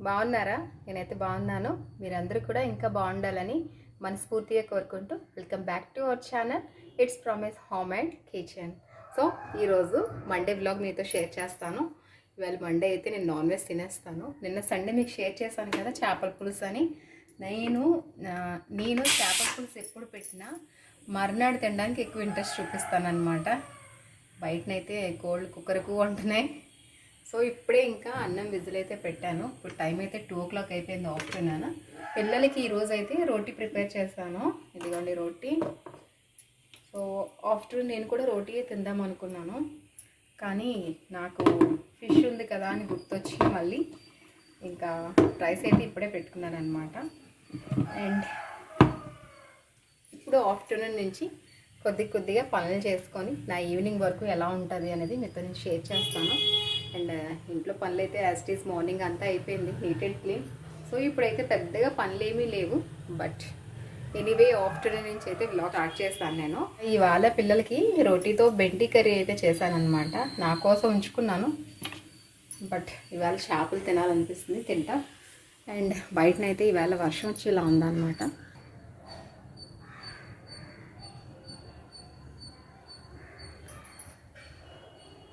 బాగున్నారా? నేనైతే బాగున్నాను. మీరందరూ కూడా ఇంకా బాగుండాలని మనస్ఫూర్తిగా కోరుకుంటూ welcome back to our channel it's promise home and kitchen. So ఈరోజు మండే వ్లాగ్ మీతో షేర్ చేస్తాను. ఇవాళ మండే అయితే నేను నాన్ వెజ్ తినేస్తాను. నిన్న సండే మీకు షేర్ చేశాను కదా చేపల పులుసు అని. నేను చేపల పులుసు ఎప్పుడు పెట్టినా మర్నాడు తినడానికి ఎక్కువ ఇంట్రెస్ట్ చూపిస్తాను అనమాట. బయటనైతే కోల్డ్ కుక్కర్కు వంటున్నాయి. సో ఇప్పుడే ఇంకా అన్నం విజిల్ అయితే పెట్టాను. ఇప్పుడు టైం అయితే 2 o'clock అయిపోయింది ఆఫ్టర్నూన్. పిల్లలకి ఈరోజు అయితే రోటీ ప్రిపేర్ చేశాను. ఇదిగోండి రోటీ. సో ఆఫ్టర్నూన్ నేను కూడా రోటీయే తిందాం అనుకున్నాను, కానీ నాకు ఫిష్ ఉంది కదా అని గుర్తొచ్చి మళ్ళీ ఇంకా రైస్ అయితే ఇప్పుడే పెట్టుకున్నాను అనమాట. అండ్ ఇప్పుడు ఆఫ్టర్నూన్ నుంచి కొద్దిగా పనులు చేసుకొని నా ఈవినింగ్ వరకు ఎలా ఉంటుంది అనేది మీతో నేను షేర్ చేస్తాను. అండ్ ఇంట్లో పనులు అయితే యాజ్ ఇట్ ఈస్ మార్నింగ్ అంతా అయిపోయింది, నీట్ అండ్ క్లీన్. సో ఇప్పుడైతే పెద్దగా పనులు ఏమీ లేవు. బట్ ఎనీవే ఆఫ్టర్నూన్ నుంచి అయితే వ్లాగ్ స్టార్ట్ చేస్తాను నేను. ఇవాళ పిల్లలకి రోటీతో బెండి కర్రీ అయితే చేశానమాట. నా కోసం ఉంచుకున్నాను, బట్ ఇవాళ చేపలు తినాలనిపిస్తుంది, తింటా. అండ్ బయటనైతే ఇవాళ వర్షం వచ్చేలా ఉందన్నమాట.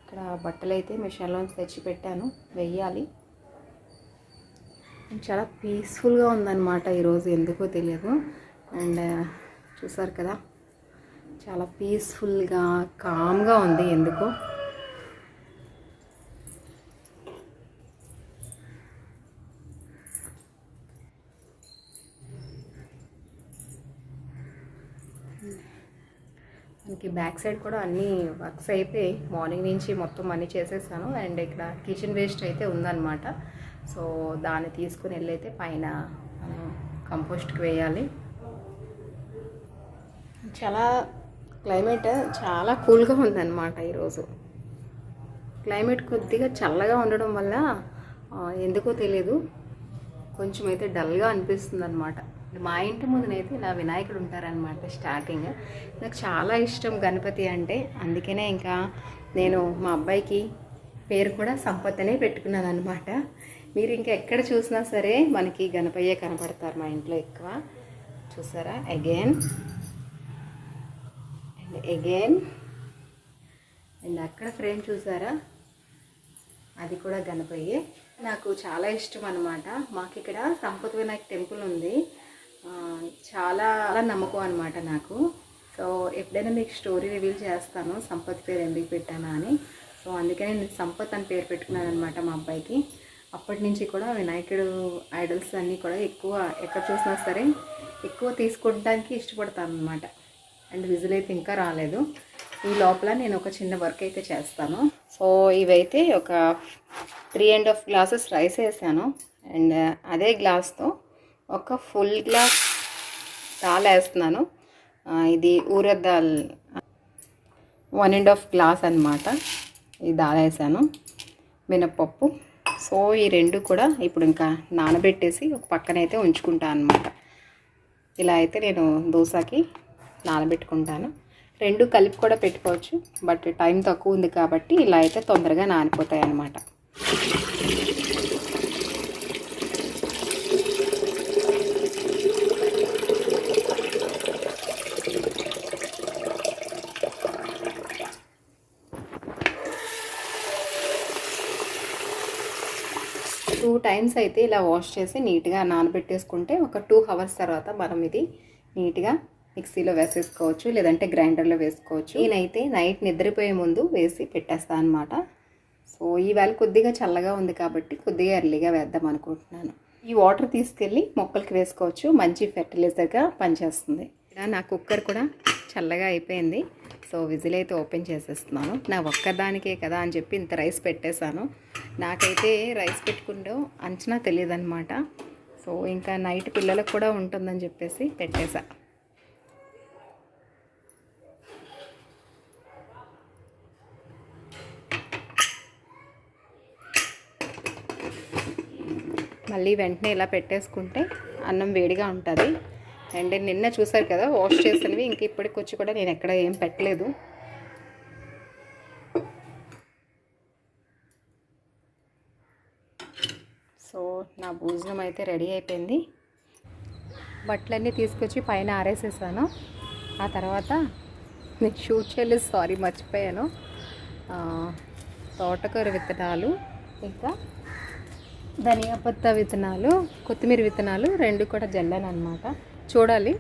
ఇక్కడ బట్టలు అయితే మిషన్లోంచి తెచ్చి పెట్టాను, వెయ్యాలి. చాలా పీస్ఫుల్గా ఉందన్నమాట ఈరోజు, ఎందుకో తెలియదు. అండ్ చూసారు కదా, చాలా పీస్ఫుల్గా కామ్గా ఉంది ఎందుకో. మనకి బ్యాక్ సైడ్ కూడా అన్నీ వర్క్స్ అయిపోయి మార్నింగ్ నుంచి మొత్తం అన్నీ చేసేసాను. అండ్ ఇక్కడ కిచెన్ వేస్ట్ అయితే ఉందన్నమాట. సో దాన్ని తీసుకుని వెళ్ళైతే పైన కంపోస్ట్కి వేయాలి. చాలా క్లైమేట్ చాలా కూల్గా ఉందన్నమాట ఈరోజు. క్లైమేట్ కొద్దిగా చల్లగా ఉండడం వల్ల ఎందుకో తెలియదు కొంచెం అయితే డల్గా అనిపిస్తుంది అనమాట. మా ఇంటి ముందునైతే ఇలా వినాయకుడు ఉంటారనమాట. స్టార్టింగ్ నాకు చాలా ఇష్టం గణపతి అంటే, అందుకనే ఇంకా నేను మా అబ్బాయికి పేరు కూడా సంపత్ అనే పెట్టుకున్నాను అనమాట. మీరు ఇంకా ఎక్కడ చూసినా సరే మనకి గణపయ్యే కనపడతారు మా ఇంట్లో ఎక్కువ. చూసారా, అగైన్ అండ్ అగైన్. అండ్ అక్కడ ఫ్రేమ్ చూసారా, అది కూడా గణపయ్యే. నాకు చాలా ఇష్టం అనమాట. మాకు ఇక్కడ సంపత్ వినాయక్ టెంపుల్ ఉంది, చాలా నమ్మకం అనమాట నాకు. సో ఎప్పుడైనా మీకు స్టోరీ రివీల్ చేస్తాను సంపత్ పేరు ఎందుకు పెట్టానా అని. సో అందుకని నేను సంపత్ అని పేరు పెట్టుకున్నాను అనమాట మా అబ్బాయికి. అప్పటి నుంచి కూడా వినాయకుడు ఐడల్స్ అన్నీ కూడా ఎక్కువ ఎక్కడ చూసినా సరే ఎక్కువ తీసుకోవడానికి ఇష్టపడతాను అనమాట. అండ్ విజిల్ అయితే ఇంకా రాలేదు. ఈ లోపల నేను ఒక చిన్న వర్క్ అయితే చేస్తాను. సో ఇవైతే ఒక 3.5 glasses రైస్ వేసాను. అండ్ అదే గ్లాస్తో ఒక ఫుల్ గ్లాస్ దాల్ వేస్తున్నాను. ఇది ఊరద్ దాల్ 1.5 glass అనమాట. ఈ దాల్ వేసాను, మినప్పప్పు. సో ఈ రెండు కూడా ఇప్పుడు ఇంకా నానబెట్టేసి ఒక పక్కనైతే ఉంచుకుంటాను అనమాట. ఇలా అయితే నేను దోశకి నానబెట్టుకుంటాను. రెండు కలిపి కూడా పెట్టుకోవచ్చు, బట్ టైం తక్కువ ఉంది కాబట్టి ఇలా అయితే తొందరగా నానిపోతాయి అన్నమాట. టూ టైమ్స్ అయితే ఇలా వాష్ చేసి నీట్గా నానబెట్టేసుకుంటే ఒక 2 hours తర్వాత మనం ఇది నీట్గా మిక్సీలో వేసేసుకోవచ్చు, లేదంటే గ్రైండర్లో వేసుకోవచ్చు. నేనైతే నైట్ నిద్రపోయే ముందు వేసి పెట్టేస్తాను అనమాట. సో ఈవేళ కొద్దిగా చల్లగా ఉంది కాబట్టి కొద్దిగా ఎర్లీగా వేద్దాం అనుకుంటున్నాను. ఈ వాటర్ తీసుకెళ్ళి మొక్కలకి వేసుకోవచ్చు, మంచి ఫెర్టిలైజర్గా పనిచేస్తుంది. నా కుక్కర్ కూడా చల్లగా అయిపోయింది. సో విజిల్ అయితే ఓపెన్ చేసేస్తున్నాను. నా ఒక్కదానికే కదా అని చెప్పి ఇంత రైస్ పెట్టేశాను. నాకైతే రైస్ పెట్టుకుంటూ అంచనా తెలియదు అనమాట. సో ఇంకా నైట్ పిల్లలకు కూడా ఉంటుందని చెప్పేసి పెట్టేశా. మళ్ళీ వెంటనే ఇలా పెట్టేసుకుంటే అన్నం వేడిగా ఉంటుంది. అండ్ నిన్న చూసారు కదా వాష్ చేసినవి, ఇంక ఇప్పటికి వచ్చి కూడా నేను ఎక్కడ ఏం పెట్టలేదు. సో నా భోజనం అయితే రెడీ అయిపోయింది. బట్టలన్నీ తీసుకొచ్చి పైన ఆరేసేసాను. ఆ తర్వాత నేను షూట్ చేయలేదు, సారీ మర్చిపోయాను. తోటకూర విత్తనాలు, ఇంకా ధనియా పత్తా విత్తనాలు, కొత్తిమీర విత్తనాలు 2 కూడా జల్లాను అనమాట. చూడాలి,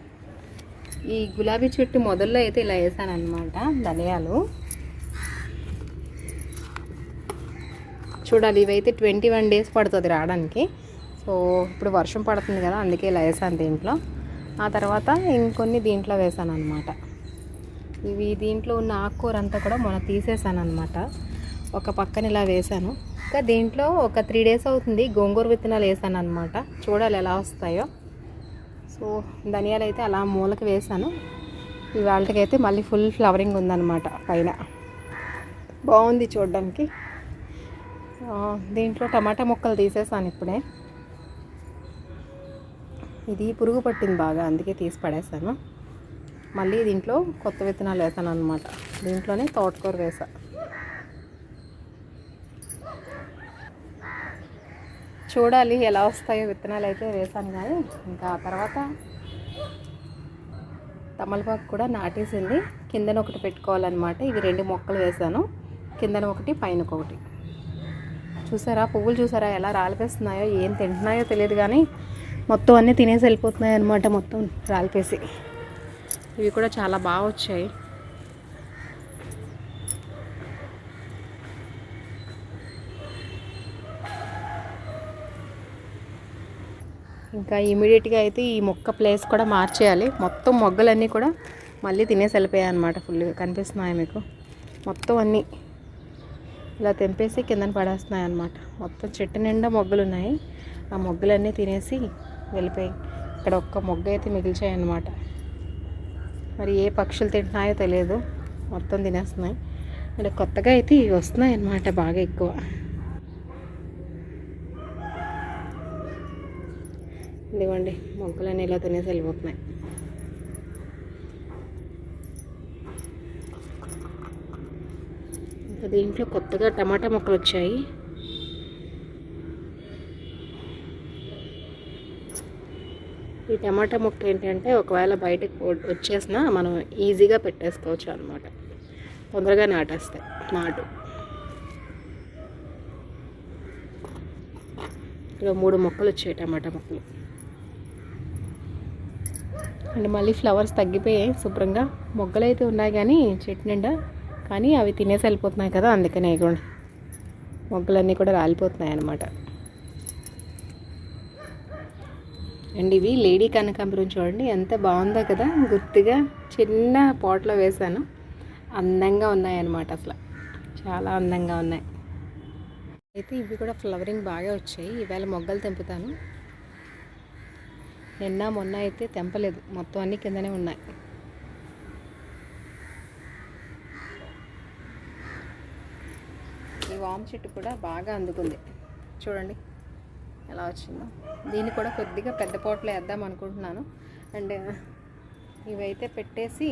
ఈ గులాబీ చెట్టు మొదల్లో అయితే ఇలా వేసాను అనమాట ధనియాలు. చూడాలి, ఇవైతే 21 డేస్ పడుతుంది రావడానికి. సో ఇప్పుడు వర్షం పడుతుంది కదా, అందుకే ఇలా వేసాను దీంట్లో. ఆ తర్వాత ఇంకొన్ని దీంట్లో వేసాను అనమాట. ఇవి దీంట్లో ఉన్న ఆకుకూర అంతా కూడా మొన్న తీసేసాను అనమాట. ఒక పక్కన ఇలా వేసాను. ఇంకా దీంట్లో ఒక 3 డేస్ అవుతుంది గోంగూర విత్తనాలు వేసాను అనమాట. చూడాలి ఎలా వస్తాయో. సో ధనియాలు అయితే అలా మూలకి వేసాను. ఇవాళకైతే మళ్ళీ ఫుల్ ఫ్లవరింగ్ ఉందన్నమాట పైన, బాగుంది చూడడానికి. దీంట్లో టమాటా ముక్కలు తీసేసాను ఇప్పుడే. ఇది పురుగు పట్టింది బాగా, అందుకే తీసి పడేసాను. మళ్ళీ దీంట్లో కొత్త విత్తనాలు వేసాను అనమాట. దీంట్లోనే తోటకూర వేసా. చూడాలి ఎలా వస్తాయో. విత్తనాలు అయితే వేసాను కానీ ఇంకా తర్వాత తమలపాకు కూడా నాటేసింది. కిందన ఒకటి పెట్టుకోవాలన్నమాట. ఇవి 2 మొక్కలు వేసాను, కిందన ఒకటి పైన ఒకటి. చూసారా పువ్వులు, చూసారా ఎలా రాలిపేస్తున్నాయో. ఏం తింటున్నాయో తెలియదు కానీ మొత్తం అన్నీ తినేసి వెళ్ళిపోతున్నాయి అన్నమాట, మొత్తం రాలిపేసి. ఇవి కూడా చాలా బాగా వచ్చాయి. ఇంకా ఇమీడియట్గా అయితే ఈ మొక్క ప్లేస్ కూడా మార్చేయాలి. మొత్తం మొగ్గలన్నీ కూడా మళ్ళీ తినేసి వెళ్ళిపోయాయి అన్నమాట. ఫుల్గా కనిపిస్తున్నాయి మీకు. మొత్తం అన్నీ ఇలా తెంపేసి కిందన పడేస్తున్నాయి అన్నమాట. మొత్తం చెట్టు నిండా మొగ్గలు ఉన్నాయి. ఆ మొగ్గలన్నీ తినేసి వెళ్ళిపోయి ఇక్కడ ఒక్క మొగ్గ అయితే మిగిల్చాయి అన్నమాట. మరి ఏ పక్షులు తింటున్నాయో తెలియదు, మొత్తం తినేస్తున్నాయి. అంటే కొత్తగా అయితే ఇవి వస్తున్నాయి అన్నమాట బాగా ఎక్కువ. ఇదిగోండి మొక్కలన్నీ ఇలా తినేసి వెళ్ళిపోతున్నాయి. ఇంకా దీంట్లో కొత్తగా టమాటా మొక్కలు వచ్చాయి. ఈ టమాటా మొక్క ఏంటంటే ఒకవేళ బయటకు వచ్చేసినా మనం ఈజీగా పెట్టేసుకోవచ్చు అన్నమాట. తొందరగా నాటేస్తాయి నాటు. ఇలా 3 మొక్కలు వచ్చాయి టమాటా మొక్కలు. అండ్ మళ్ళీ ఫ్లవర్స్ తగ్గిపోయాయి శుభ్రంగా. మొగ్గలు అయితే ఉన్నాయి కానీ చెట్టు నిండా, కానీ అవి తినేసి వెళ్ళిపోతున్నాయి కదా, అందుకనే కూడా మొగ్గలన్నీ కూడా రాలిపోతున్నాయి అన్నమాట. అండ్ ఇవి లేడీ కనకాంబరం చూడండి ఎంత బాగుందో కదా, గుర్తుగా చిన్న పాట్లో వేసాను. అందంగా ఉన్నాయన్నమాట, అసలు చాలా అందంగా ఉన్నాయి. అయితే ఇవి కూడా ఫ్లవరింగ్ బాగా వచ్చాయి. ఈవేళ మొగ్గలు తెంపుతాను. నిన్న మొన్న అయితే తెంపలేదు, మొత్తం అన్నీ కిందనే ఉన్నాయి. ఈ వామ్ చెట్టు కూడా బాగా అందుకుంది చూడండి ఎలా వచ్చిందో. దీన్ని కూడా కొద్దిగా పెద్ద పోట్లో వేద్దాం అనుకుంటున్నాను. అండ్ ఇవైతే పెట్టేసి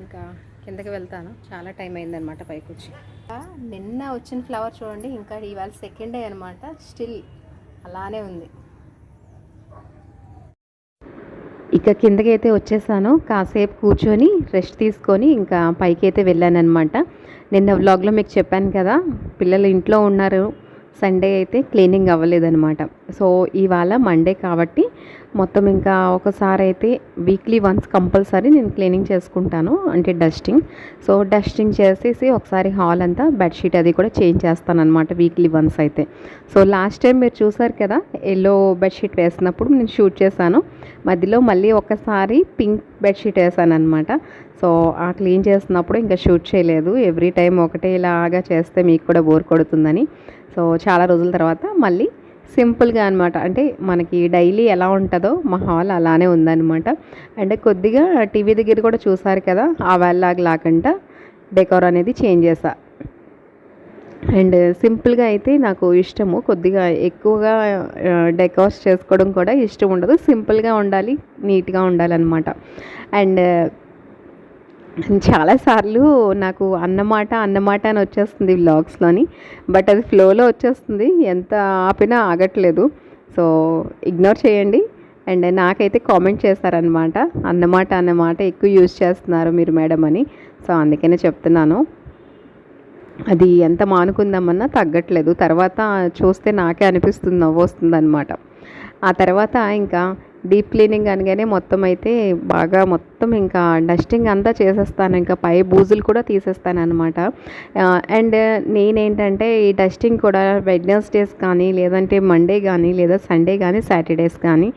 ఇంకా కిందకి వెళ్తాను. చాలా టైం అయిందనమాట పైకి వచ్చి. నిన్న వచ్చిన ఫ్లవర్ చూడండి, ఇంకా ఇవాళ 2nd డే అనమాట, స్టిల్ అలానే ఉంది. ఇక కిందకి అయితే వచ్చేసాను. కాసేపు కూర్చొని రెస్ట్ తీసుకొని ఇంకా పైకి అయితే వెళ్ళాను అనమాట. నిన్న వ్లాగ్లో మీకు చెప్పాను కదా, పిల్లలు ఇంట్లో ఉన్నారు, సండే అయితే క్లీనింగ్ అవ్వలేదన్నమాట. సో ఇవాళ మండే కాబట్టి మొత్తం ఇంకా ఒకసారి అయితే వీక్లీ వన్స్ కంపల్సరీ నేను క్లీనింగ్ చేసుకుంటాను, అంటే డస్టింగ్. సో డస్టింగ్ చేసేసి ఒకసారి హాల్ అంతా బెడ్షీట్ అది కూడా చేంజ్ చేస్తాను అనమాట వీక్లీ వన్స్ అయితే. సో లాస్ట్ టైం మీరు చూసారు కదా, ఎల్లో బెడ్షీట్ వేసినప్పుడు నేను షూట్ చేశాను. మధ్యలో మళ్ళీ ఒకసారి పింక్ బెడ్షీట్ వేసాను అనమాట. సో ఆ క్లీన్ చేస్తున్నప్పుడు ఇంకా షూట్ చేయలేదు. ఎవ్రీ టైం ఒకటే ఇలాగా చేస్తే మీకు కూడా బోర్ కొడుతుందని. సో చాలా రోజుల తర్వాత మళ్ళీ సింపుల్గా అనమాట, అంటే మనకి డైలీ ఎలా ఉంటుందో మా హాల్ అలానే ఉందన్నమాట. అంటే కొద్దిగా టీవీ దగ్గర కూడా చూసారు కదా, ఆ వేళలాగా లేకుండా డెకోర్ అనేది చేంజ్ చేసా. అండ్ సింపుల్గా అయితే నాకు ఇష్టము, కొద్దిగా ఎక్కువగా డెకోర్స్ చేసుకోవడం కూడా ఇష్టం ఉండదు. సింపుల్గా ఉండాలి, నీట్గా ఉండాలన్నమాట. అండ్ చాలాసార్లు నాకు అన్నమాట అన్నమాట అని వచ్చేస్తుంది వ్లాగ్స్లోని, బట్ అది ఫ్లోలో వచ్చేస్తుంది, ఎంత ఆపినా ఆగట్లేదు. సో ఇగ్నోర్ చేయండి. అండ్ నాకైతే కామెంట్ చేస్తారనమాట, అన్నమాట అన్నమాట ఎక్కువ యూజ్ చేస్తున్నారు మీరు మేడం అని. సో అందుకనే చెప్తున్నాను. అది ఎంత మానుకుందామన్నా తగ్గట్లేదు. తర్వాత చూస్తే నాకే అనిపిస్తుంది, నవ్వు వస్తుంది అనమాట. ఆ తర్వాత ఇంకా డీప్ క్లీనింగ్ అనగానే మొత్తం అయితే బాగా మొత్తం ఇంకా డస్టింగ్ అంతా చేసేస్తాను, ఇంకా పై బూజులు కూడా తీసేస్తాను అనమాట. అండ్ నేనేంటంటే ఈ డస్టింగ్ కూడా వెడ్నెస్డేస్ కానీ, లేదంటే మండే కానీ, లేదా సండే కానీ, సాటర్డేస్ కానీ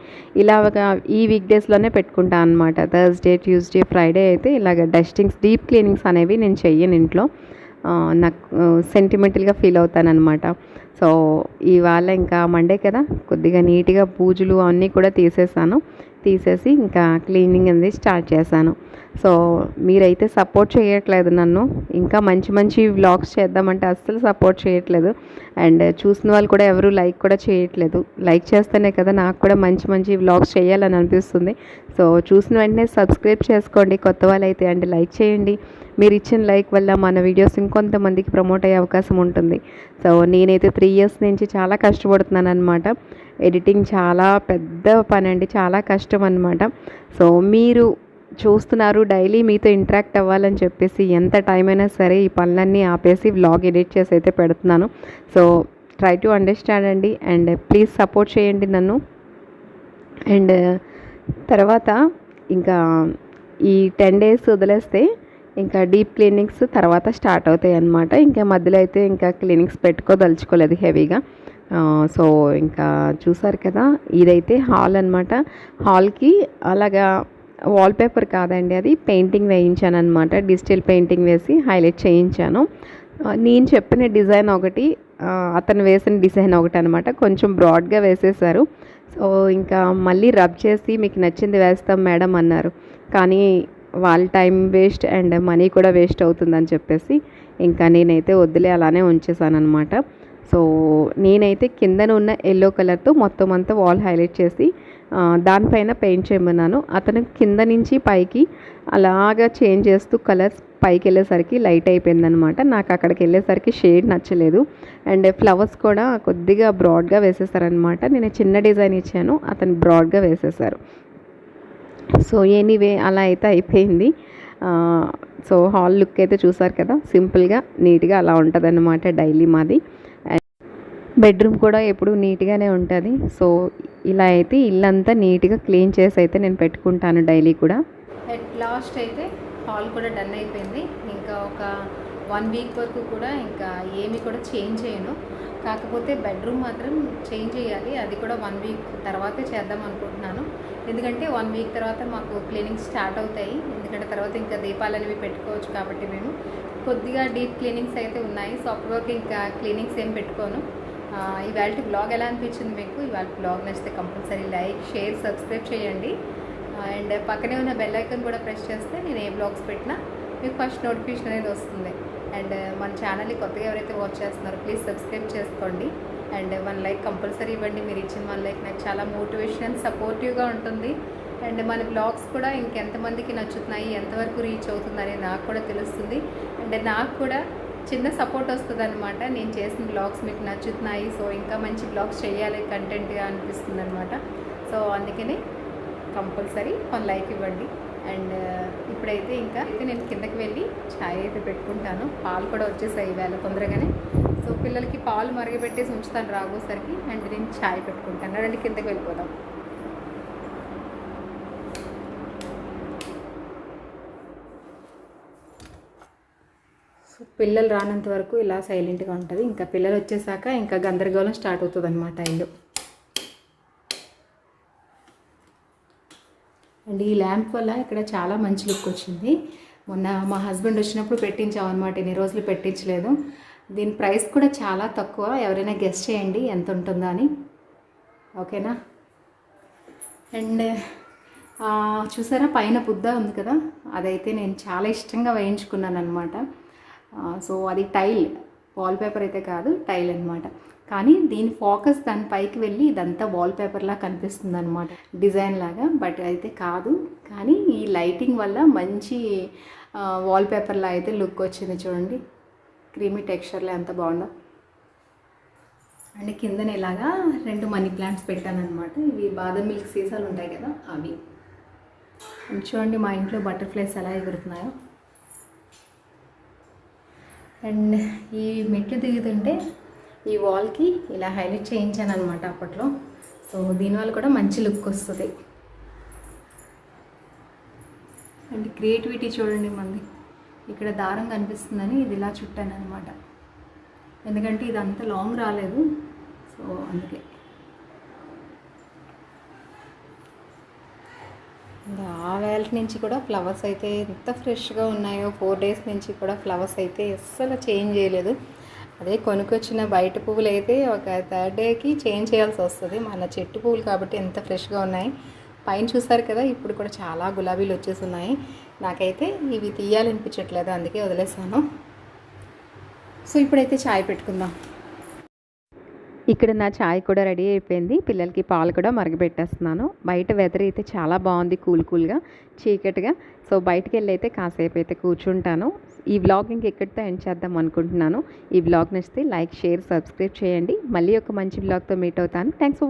ఇలాగా ఈ వీక్ డేస్లోనే పెట్టుకుంటాను అనమాట. థర్స్డే, ట్యూస్డే, ఫ్రైడే అయితే ఇలాగ డస్టింగ్స్, డీప్ క్లీనింగ్స్ అనేవి నేను చెయ్యను ఇంట్లో. నాకు సెంటిమెంటల్గా ఫీల్ అవుతానన్నమాట. సో ఇవాళ ఇంకా మండే కదా, కొద్దిగా నీట్గా పూజలు అన్నీ కూడా తీసేసి ఇంకా క్లీనింగ్ అనేది స్టార్ట్ చేశాను. సో మీరైతే సపోర్ట్ చేయట్లేదు నన్ను, ఇంకా మంచి మంచి వ్లాగ్స్ చేద్దామంటే అస్సలు సపోర్ట్ చేయట్లేదు. అండ్ చూసిన వాళ్ళు కూడా ఎవరు లైక్ కూడా చేయట్లేదు. లైక్ చేస్తేనే కదా నాకు కూడా మంచి మంచి వ్లాగ్స్ చేయాలని అనిపిస్తుంది. సో చూసిన వెంటనే సబ్స్క్రైబ్ చేసుకోండి కొత్త వాళ్ళైతే, అండ్ లైక్ చేయండి. మీరు ఇచ్చిన లైక్ వల్ల మన వీడియోస్ ఇంకొంతమందికి ప్రమోట్ అయ్యే అవకాశం ఉంటుంది. సో నేనైతే 3 years నుంచి చాలా కష్టపడుతున్నాను అనమాట. ఎడిటింగ్ చాలా పెద్ద పని అండి, చాలా కష్టం అనమాట. సో మీరు చూస్తున్నారు, డైలీ మీతో ఇంటరాక్ట్ అవ్వాలని చెప్పేసి ఎంత టైం అయినా సరే ఈ పనులన్నీ ఆపేసి వ్లాగ్ ఎడిట్ చేసి అయితే పెడుతున్నాను. సో ట్రై టు అండర్స్టాండ్ అండి, అండ్ ప్లీజ్ సపోర్ట్ చేయండి నన్ను. అండ్ తర్వాత ఇంకా ఈ 10 days వదిలేస్తే ఇంకా డీప్ క్లీనింగ్స్ తర్వాత స్టార్ట్ అవుతాయి అన్నమాట. ఇంకా మధ్యలో అయితే ఇంకా క్లీనింగ్స్ పెట్టుకోదలుచుకోలేదు హెవీగా. సో ఇంకా చూసారు కదా, ఇదైతే హాల్ అనమాట. హాల్కి అలాగా వాల్పేపర్ కాదండి, అది పెయింటింగ్ వేయించాను అనమాట. డిజిటల్ పెయింటింగ్ వేసి హైలైట్ చేయించాను. నేను చెప్పిన డిజైన్ ఒకటి, అతను వేసిన డిజైన్ ఒకటి అనమాట. కొంచెం బ్రాడ్గా వేసేసారు. సో ఇంకా మళ్ళీ రబ్ చేసి మీకు నచ్చింది వేస్తాం మేడం అన్నారు. కానీ వాళ్ళ టైం వేస్ట్ అండ్ మనీ కూడా వేస్ట్ అవుతుందని చెప్పేసి ఇంకా నేనైతే వద్దులే అలానే ఉంచేసాను అనమాట. సో నేనైతే కిందన ఉన్న ఎల్లో కలర్తో మొత్తం అంతా వాల్ హైలైట్ చేసి దానిపైన పెయింట్ చేయమన్నాను. అతను కింద నుంచి పైకి అలాగా చేంజ్ చేస్తూ కలర్స్ పైకి వెళ్ళేసరికి లైట్ అయిపోయిందనమాట. నాకు అక్కడికి వెళ్ళేసరికి షేడ్ నచ్చలేదు. అండ్ ఫ్లవర్స్ కూడా కొద్దిగా బ్రాడ్గా వేసేసారనమాట. నేను చిన్న డిజైన్ ఇచ్చాను, అతను బ్రాడ్గా వేసేసారు. సో ఎనీవే అలా అయితే అయిపోయింది. సో హాల్ లుక్ అయితే చూసారు కదా, సింపుల్గా నీట్గా అలా ఉంటుందన్నమాట డైలీ మాది. బెడ్రూమ్ కూడా ఎప్పుడు నీట్గానే ఉంటుంది. సో ఇలా అయితే ఇల్లంతా నీట్గా క్లీన్ చేసి అయితే నేను పెట్టుకుంటాను డైలీ కూడా. అట్ లాస్ట్ అయితే హాల్ కూడా డన్ అయిపోయింది. ఇంకా ఒక 1 week వరకు కూడా ఇంకా ఏమీ కూడా చేంజ్ చేయను. కాకపోతే బెడ్రూమ్ మాత్రం చేంజ్ చేయాలి, అది కూడా 1 week తర్వాతే చేద్దాం అనుకుంటున్నాను. ఎందుకంటే 1 week తర్వాత మాకు క్లీనింగ్ స్టార్ట్ అవుతాయి. ఎందుకంటే తర్వాత ఇంకా దీపాలు అనేవి పెట్టుకోవచ్చు కాబట్టి మేము కొద్దిగా డీప్ క్లీనింగ్స్ అయితే ఉన్నాయి. సో అప్పటి వరకు ఇంకా క్లీనింగ్స్ ఏం పెట్టుకోను. ఇవాళ బ్లాగ్ ఎలా అనిపించింది మీకు? ఇవాళ బ్లాగ్ నచ్చితే కంపల్సరీ లైక్, షేర్, సబ్స్క్రైబ్ చేయండి. అండ్ పక్కనే ఉన్న బెల్ ఐకాన్ కూడా ప్రెస్ చేస్తే నేను ఏ బ్లాగ్స్ పెట్టినా మీకు ఫస్ట్ నోటిఫికేషన్ అనేది వస్తుంది. అండ్ మన ఛానల్ని కొత్తగా ఎవరైతే వాచ్ చేస్తున్నారో ప్లీజ్ సబ్స్క్రైబ్ చేసుకోండి. అండ్ 1 like కంపల్సరీ ఇవ్వండి. మీరు ఇచ్చిన 1 like నాకు చాలా మోటివేషన్ అండ్ సపోర్టివ్గా ఉంటుంది. అండ్ మన బ్లాగ్స్ కూడా ఇంకెంతమందికి నచ్చుతున్నాయి, ఎంతవరకు రీచ్ అవుతుందని నాకు కూడా తెలుస్తుంది. అండ్ నాకు కూడా చిన్న సపోర్ట్ వస్తుంది అనమాట. నేను చేసిన బ్లాగ్స్ మీకు నచ్చుతున్నాయి, సో ఇంకా మంచి బ్లాగ్స్ చేయాలి కంటెంట్గా అనిపిస్తుంది అనమాట. సో అందుకని కంపల్సరీ 1 like ఇవ్వండి. అండ్ ఇప్పుడైతే ఇంకా నేను కిందకి వెళ్ళి ఛాయ్ అయితే పెట్టుకుంటాను. పాలు కూడా వచ్చేసాయి ఈవేళ తొందరగానే. సో పిల్లలకి పాలు మరగబెట్టేసి ఉంచుతాను రాగోసరికి. అండ్ నేను ఛాయ్ పెట్టుకుంటాను. రండి కిందకి వెళ్ళిపోదాం. సో పిల్లలు రానంత వరకు ఇలా సైలెంట్గా ఉంటుంది. ఇంకా పిల్లలు వచ్చేసాక ఇంకా గందరగోళం స్టార్ట్ అవుతుంది అనమాట ఇల్లు. అండ్ ఈ ల్యాంప్ వల్ల ఇక్కడ చాలా మంచి లుక్ వచ్చింది. మొన్న మా హస్బెండ్ వచ్చినప్పుడు పెట్టించామన్నమాట, ఇన్ని రోజులు పెట్టించలేదు. దీని ప్రైస్ కూడా చాలా తక్కువ. ఎవరైనా గెస్ చేయండి ఎంత ఉంటుందో అని, ఓకేనా? అండ్ చూసారా పైన బుద్ధ ఉంది కదా, అదైతే నేను చాలా ఇష్టంగా వేయించుకున్నాను అనమాట. సో అది టైల్, వాల్పేపర్ అయితే కాదు, టైల్ అనమాట. కానీ దీని ఫోకస్ దాని పైకి వెళ్ళి ఇదంతా వాల్పేపర్లా కనిపిస్తుంది అనమాట, డిజైన్ లాగా. బట్ అయితే కాదు, కానీ ఈ లైటింగ్ వల్ల మంచి వాల్పేపర్లా అయితే లుక్ వచ్చింది. చూడండి క్రీమీ టెక్స్చర్లో ఎంత బాగుందో. అండ్ కిందన ఇలాగా 2 మనీ ప్లాంట్స్ పెట్టాను అనమాట. ఇవి బాదం మిల్క్ సీసాలు ఉంటాయి కదా అవి. అండ్ చూడండి మా ఇంట్లో బటర్ఫ్లైస్ ఎలా ఎగురుతున్నాయో. అండ్ ఈ మెట్లు దిగుతుంటే ఈ వాల్కి ఇలా హైలైట్ చేయించాను అనమాట అప్పట్లో. సో దీనివల్ల కూడా మంచి లుక్ వస్తుంది. అండ్ క్రియేటివిటీ చూడండి మంది. ఇక్కడ దారం కనిపిస్తుందని ఇది ఇలా చుట్టాను అనమాట, ఎందుకంటే ఇది అంత లాంగ్ రాలేదు, సో అందుకే. ఆ వేళ నుంచి కూడా ఫ్లవర్స్ అయితే ఎంత ఫ్రెష్గా ఉన్నాయో. 4 డేస్ నుంచి కూడా ఫ్లవర్స్ అయితే అస్సలు చేంజ్ చేయలేదు. అదే కొనుక్కొచ్చిన బయట పువ్వులు అయితే ఒక 3rd డేకి చేంజ్ చేయాల్సి వస్తుంది. మన చెట్టు పువ్వులు కాబట్టి ఎంత ఫ్రెష్గా ఉన్నాయి. పైన చూసారు కదా, ఇప్పుడు కూడా చాలా గులాబీలు వచ్చేసి ఉన్నాయి. నాకైతే ఇవి తీయాలనిపించట్లేదు, అందుకే వదిలేసాను. సో ఇప్పుడైతే చాయ్ పెట్టుకుందాం. ఇక్కడ నా చాయ్ కూడా రెడీ అయిపోయింది. పిల్లలకి పాలు కూడా మరగబెట్టేస్తున్నాను. బయట వెదర్ అయితే చాలా బాగుంది, కూల్గా చీకటిగా. సో బయటికి వెళ్ళి అయితే కాసేపు అయితే కూర్చుంటాను. ఈ వ్లాగ్ ఇంకెక్కడితో ఎండ్ చేద్దాం అనుకుంటున్నాను. ఈ వ్లాగ్ నచ్చితే లైక్, షేర్, సబ్స్క్రైబ్ చేయండి. మళ్ళీ ఒక మంచి వ్లాగ్తో మీట్ అవుతాను. Thanks for